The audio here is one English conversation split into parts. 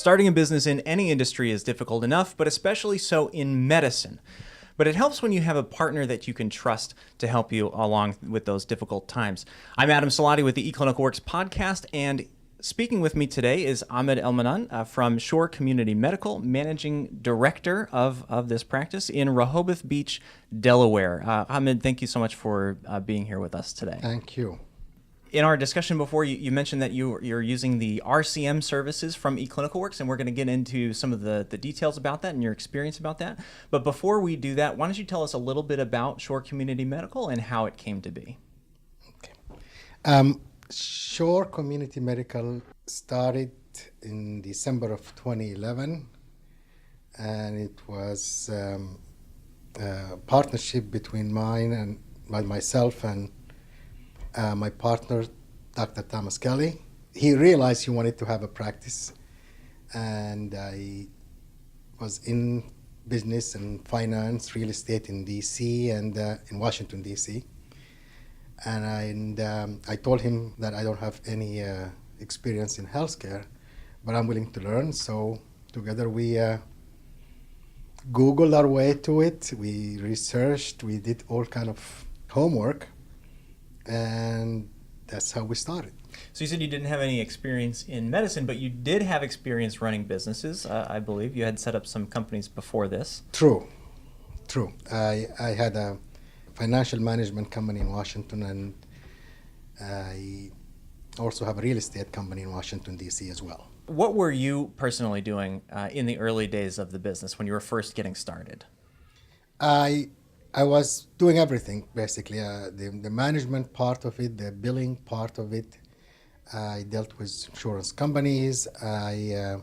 Starting a business in any industry is difficult enough, but especially so in medicine. But it helps when you have a partner that you can trust to help you along with those difficult times. I'm Adam Salati with the eClinicalWorks podcast, and speaking with me today is Ahmed Elmanan from Shore Community Medical, Managing Director of this practice in Rehoboth Beach, Delaware. Ahmed, thank you so much for being here with us today. Thank you. In our discussion before, you mentioned that you're using the RCM services from eClinicalWorks, and we're going to get into some of the details about that and your experience about that. But before we do that, why don't you tell us a little bit about Shore Community Medical and how it came to be? Okay. Shore Community Medical started in December of 2011, and it was a partnership between myself and my partner, Dr. Thomas Kelly. He realized he wanted to have a practice, and I was in business and finance, real estate in DC and in Washington, DC. And I told him that I don't have any experience in healthcare, but I'm willing to learn. So together we Googled our way to it. We researched, we did all kind of homework, and that's how we started. So you said you didn't have any experience in medicine, but you did have experience running businesses, I believe. You had set up some companies before this. True. I had a financial management company in Washington, and I also have a real estate company in Washington, D.C. as well. What were you personally doing in the early days of the business when you were first getting started? I was doing everything, basically. The management part of it, the billing part of it. I dealt with insurance companies. I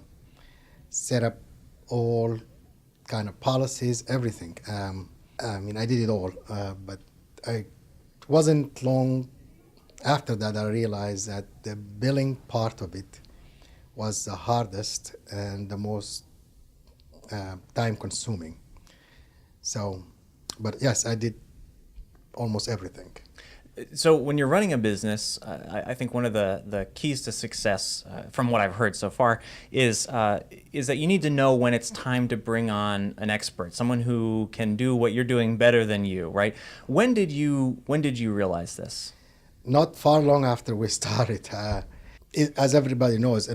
set up all kind of policies, everything. I did it all, but it wasn't long after that I realized that the billing part of it was the hardest and the most time-consuming. But yes, I did almost everything. So when you're running a business, I think one of the keys to success, from what I've heard so far, is that you need to know when it's time to bring on an expert, someone who can do what you're doing better than you, right? When did you realize this? Not far long after we started. As everybody knows,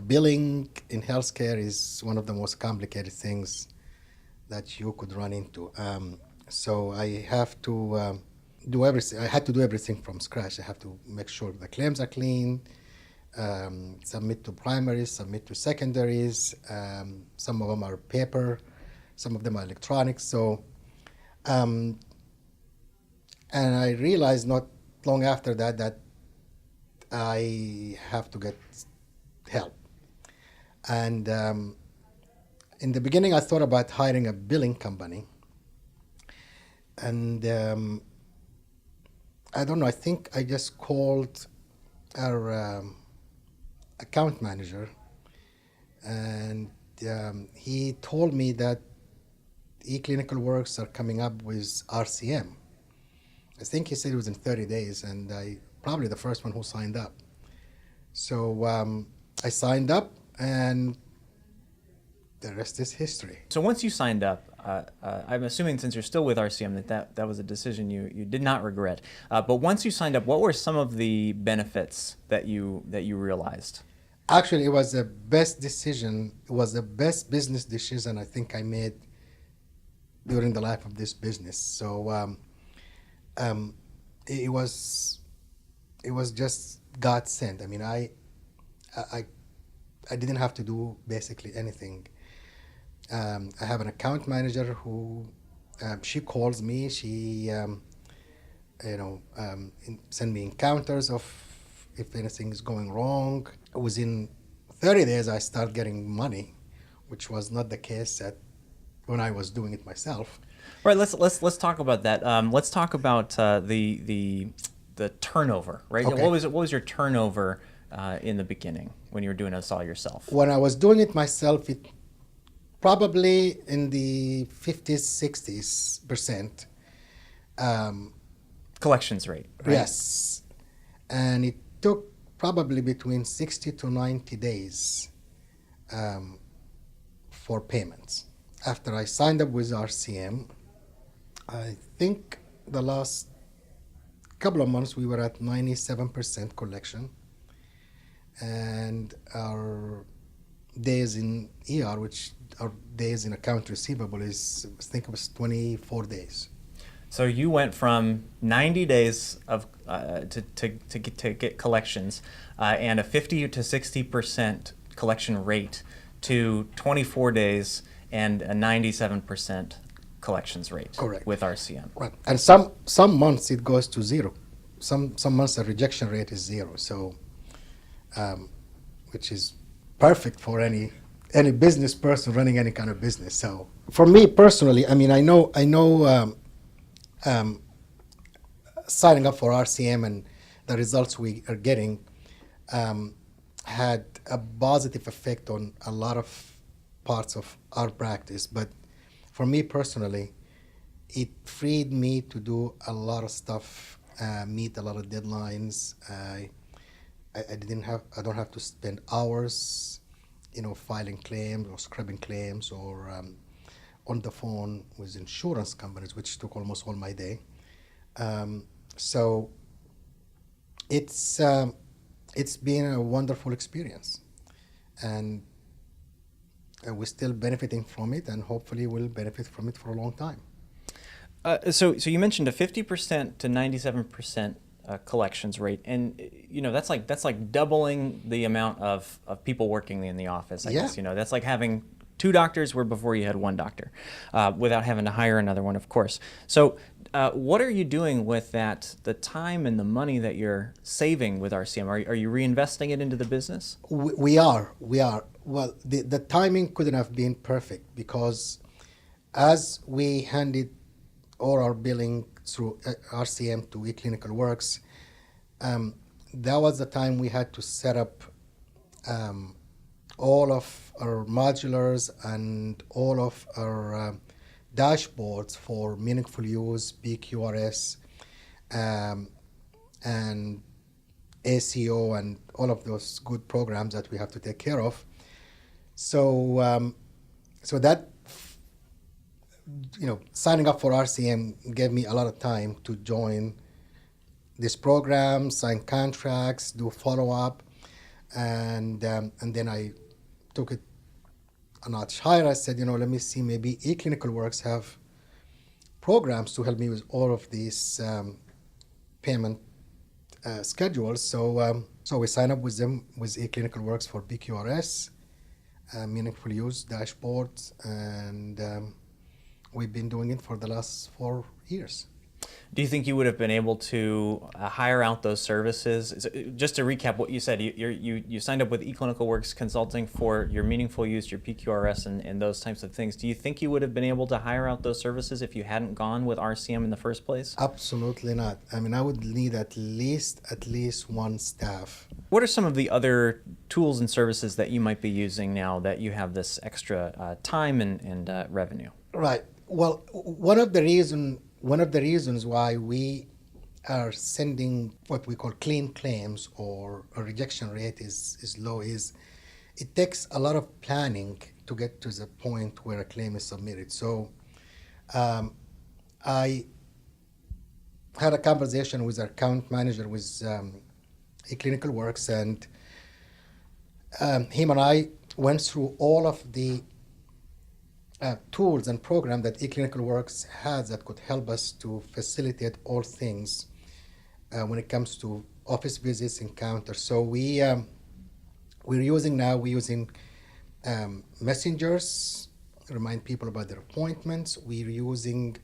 billing in healthcare is one of the most complicated things that you could run into. So I have to do everything. I had to do everything from scratch. I have to make sure the claims are clean, submit to primaries, submit to secondaries. Some of them are paper, some of them are electronic. So, and I realized not long after that I have to get help. And in the beginning, I thought about hiring a billing company. And I don't know, I think I just called our account manager, and he told me that eClinicalWorks are coming up with RCM. I think he said it was in 30 days, and I probably the first one who signed up. So I signed up, and the rest is history. So once you signed up, I'm assuming since you're still with RCM that was a decision you did not regret. But once you signed up, what were some of the benefits that you realized? Actually, it was the best decision. It was the best business decision I think I made during the life of this business. So it was just God sent. I didn't have to do basically anything. I have an account manager who she calls me. She send me encounters of if anything is going wrong. Within 30 days, I start getting money, which was not the case when I was doing it myself. Right. Let's talk about that. Let's talk about the turnover. Right. Okay. What was your turnover in the beginning when you were doing this all yourself? When I was doing it myself, it probably in the 50s, 60s%. Collections rate, right? Yes. And it took probably between 60 to 90 days um, for payments. After I signed up with RCM, I think the last couple of months we were at 97% collection, and our days in ER, which our days in account receivable is, I think it was 24 days. So you went from 90 days of to get collections and a 50 to 60% collection rate to 24 days and a 97% collections rate. Correct. With RCM. Right. And some months it goes to zero. Some months the rejection rate is zero. So, which is perfect for any business person running any kind of business. So for me personally, I mean, I know signing up for RCM and the results we are getting had a positive effect on a lot of parts of our practice. But for me personally, it freed me to do a lot of stuff, meet a lot of deadlines. I don't have to spend hours, filing claims or scrubbing claims or on the phone with insurance companies, which took almost all my day. So it's been a wonderful experience, and we're still benefiting from it, and hopefully we'll benefit from it for a long time. So you mentioned a 50% to 97% collections rate, and that's like doubling the amount of people working in the office. I guess that's like having 2 doctors where before you had 1 doctor, without having to hire another one, of course. So what are you doing with the time and the money that you're saving with RCM? Are you reinvesting it into the business? We are. Well, the timing couldn't have been perfect, because as we handed all our billing through RCM to eClinicalWorks, that was the time we had to set up all of our modulars and all of our dashboards for meaningful use, PQRS, and ACO, and all of those good programs that we have to take care of. So, so that, signing up for RCM gave me a lot of time to join this program, sign contracts, do follow-up, and then I took it a notch higher. I said, let me see, maybe eClinicalWorks have programs to help me with all of these payment schedules. So we signed up with them, with eClinicalWorks, for PQRS, meaningful use dashboards, and we've been doing it for the last 4 years. Do you think you would have been able to hire out those services? Just to recap what you said, you signed up with eClinicalWorks Consulting for your meaningful use, your PQRS, and those types of things. Do you think you would have been able to hire out those services if you hadn't gone with RCM in the first place? Absolutely not. I mean, I would need at least 1 staff. What are some of the other tools and services that you might be using now that you have this extra time and revenue? Right. Well, one of the reasons why we are sending what we call clean claims, or a rejection rate is low, is it takes a lot of planning to get to the point where a claim is submitted. So I had a conversation with our account manager with eClinicalWorks, and him and I went through all of the tools and programs that eClinicalWorks has that could help us to facilitate all things when it comes to office visits, encounters. So we're using messengers, remind people about their appointments. We're using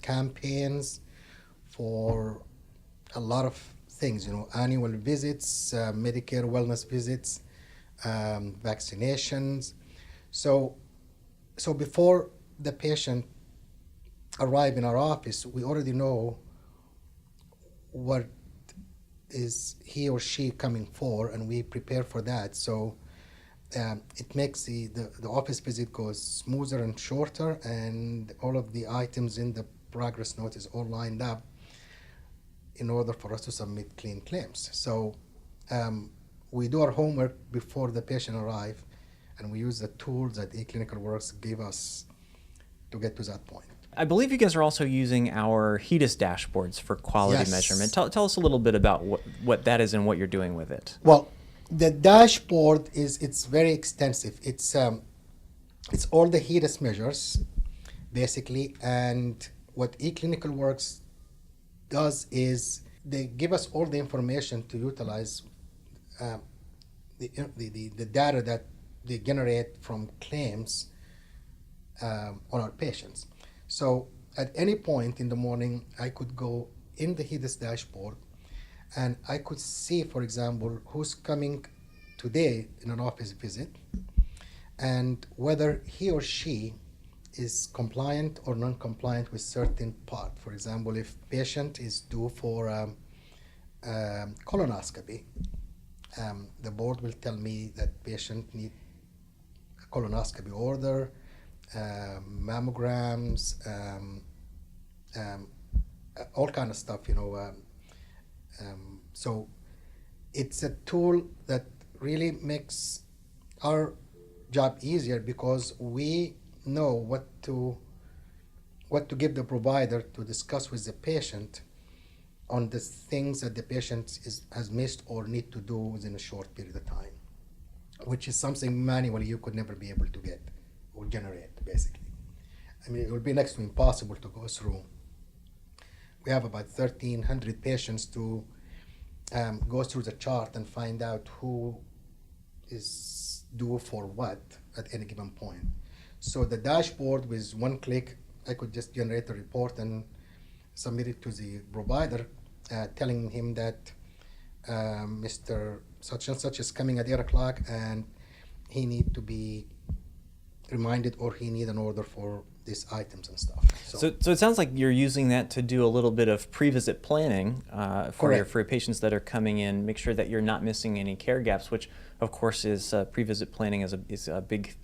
campaigns for a lot of things, annual visits, Medicare wellness visits, vaccinations. So before the patient arrives in our office, we already know what is he or she coming for, and we prepare for that. So it makes the office visit goes smoother and shorter, and all of the items in the progress note is all lined up in order for us to submit clean claims. So we do our homework before the patient arrives, and we use the tools that eClinicalWorks gave us to get to that point. I believe you guys are also using our HEDIS dashboards for quality Yes. measurement. Tell us a little bit about what that is and what you're doing with it. Well, the dashboard it's very extensive. It's all the HEDIS measures, basically, and what eClinicalWorks does is they give us all the information to utilize the data that they generate from claims on our patients. So at any point in the morning, I could go in the HEDIS dashboard and I could see, for example, who's coming today in an office visit and whether he or she is compliant or non-compliant with certain part. For example, if patient is due for colonoscopy, the board will tell me that patient need a colonoscopy order, mammograms, all kind of stuff, so it's a tool that really makes our job easier because we know what to give the provider to discuss with the patient on the things that the patient has missed or need to do within a short period of time, which is something manually you could never be able to get or generate, basically. I mean, it would be next to impossible to go through. We have about 1,300 patients to go through the chart and find out who is due for what at any given point. So the dashboard, with one click, I could just generate a report and submit it to the provider, telling him that Mr. such and such is coming at 8 o'clock and he need to be reminded or he need an order for these items and stuff. So it sounds like you're using that to do a little bit of pre-visit planning for your patients that are coming in, make sure that you're not missing any care gaps, which of course is pre-visit planning is a big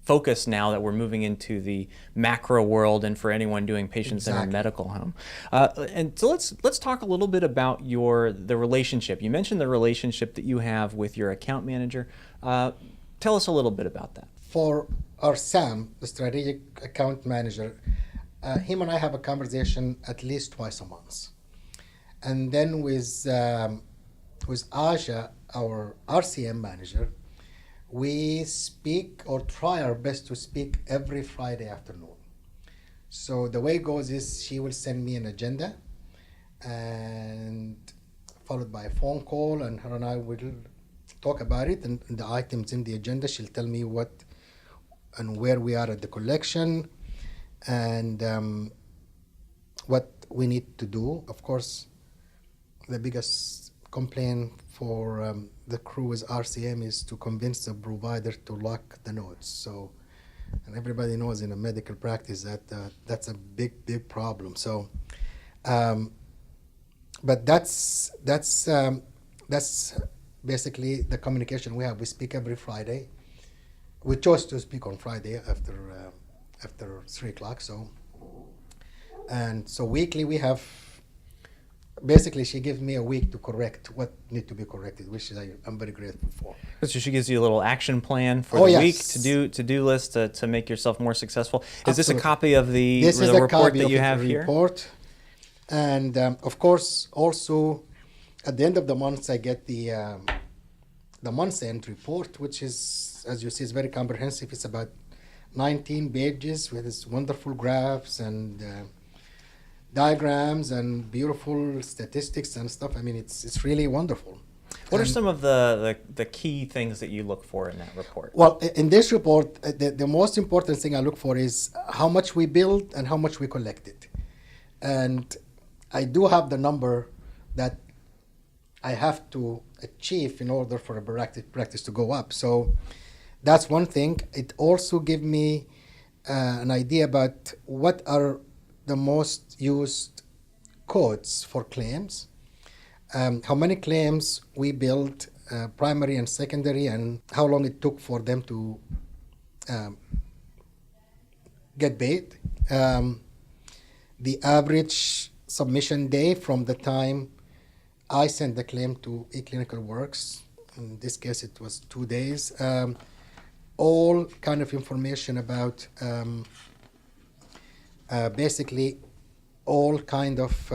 focus now that we're moving into the macro world and for anyone doing patient-centered medical home. And so let's talk a little bit about the relationship. You mentioned the relationship that you have with your account manager. Tell us a little bit about that. For our Sam, the strategic account manager, him and I have a conversation at least twice a month. And then with Aja, our RCM manager, we speak or try our best to speak every Friday afternoon. So the way it goes is she will send me an agenda and followed by a phone call, and her and I will talk about it and the items in the agenda. She'll tell me what and where we are at the collection and what we need to do. Of course, the biggest complaint for the crew with RCM is to convince the provider to lock the notes. So, and everybody knows in a medical practice that that's a big problem. So, but that's basically the communication we have. We speak every Friday. We chose to speak on Friday after 3 o'clock. So, and so weekly we have. Basically, she gives me a week to correct what need to be corrected, which I'm very grateful for. So she gives you a little action plan for the week, to-do list to make yourself more successful. Is this a copy of the report that you have here? Report. And of course, also at the end of the month, I get the month end report, which is, as you see, is very comprehensive. It's about 19 pages with its wonderful graphs and diagrams and beautiful statistics and stuff. I mean, it's really wonderful. What are some of the key things that you look for in that report? Well, in this report, the most important thing I look for is how much we billed and how much we collected. And I do have the number that I have to achieve in order for a practice to go up. So that's one thing. It also gives me an idea about what are the most used codes for claims, how many claims we billed, primary and secondary, and how long it took for them to get paid. The average submission day from the time I sent the claim to eClinicalWorks. In this case, it was 2 days. all kind of information about basically all kind of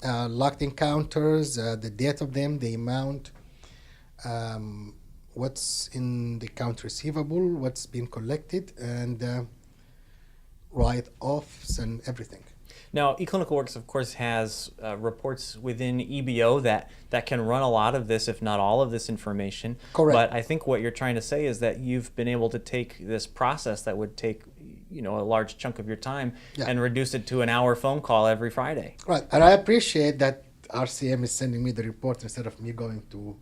locked encounters, the date of them, the amount, what's in the account receivable, what's been collected, and write-offs and everything. Now, eClinicalWorks, of course, has reports within EBO that can run a lot of this, if not all of this information. Correct. But I think what you're trying to say is that you've been able to take this process that would take, a large chunk of your time and reduce it to an hour phone call every Friday. Right, and I appreciate that RCM is sending me the report instead of me going to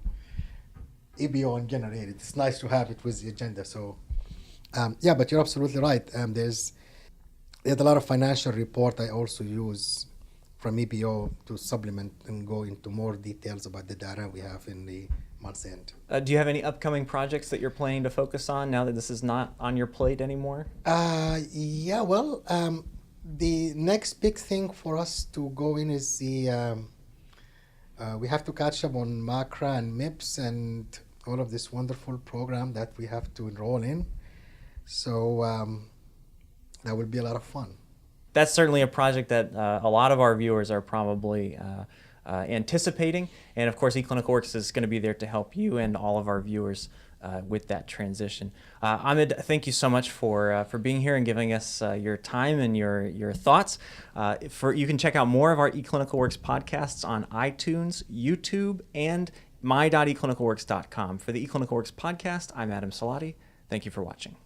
EBO and generate it. It's nice to have it with the agenda. So, but you're absolutely right. There's a lot of financial report I also use from EBO to supplement and go into more details about the data we have in the month's end. Do you have any upcoming projects that you're planning to focus on now that this is not on your plate anymore? The next big thing for us to go in is we have to catch up on MACRA and MIPS and all of this wonderful program that we have to enroll in. So that will be a lot of fun. That's certainly a project that a lot of our viewers are probably anticipating. And of course, eClinicalWorks is going to be there to help you and all of our viewers with that transition. Ahmed, thank you so much for being here and giving us your time and your thoughts. You can check out more of our eClinicalWorks podcasts on iTunes, YouTube, and my.eclinicalworks.com. For the eClinicalWorks podcast, I'm Adam Salati. Thank you for watching.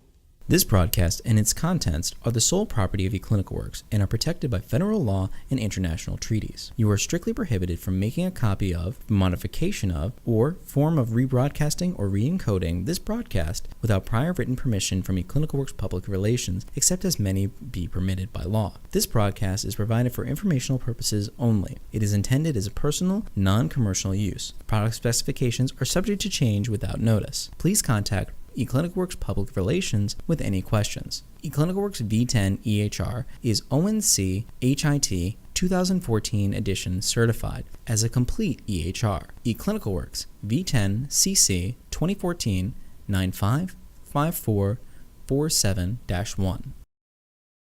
This broadcast and its contents are the sole property of eClinicalWorks and are protected by federal law and international treaties. You are strictly prohibited from making a copy of, modification of, or form of rebroadcasting or re-encoding this broadcast without prior written permission from eClinicalWorks Public Relations, except as may be permitted by law. This broadcast is provided for informational purposes only. It is intended as a personal, non-commercial use. Product specifications are subject to change without notice. Please contact eClinicalWorks Public Relations with any questions. eClinicalWorks V10 EHR is ONC HIT 2014 edition certified as a complete EHR. eClinicalWorks V10 CC 2014 955447-1.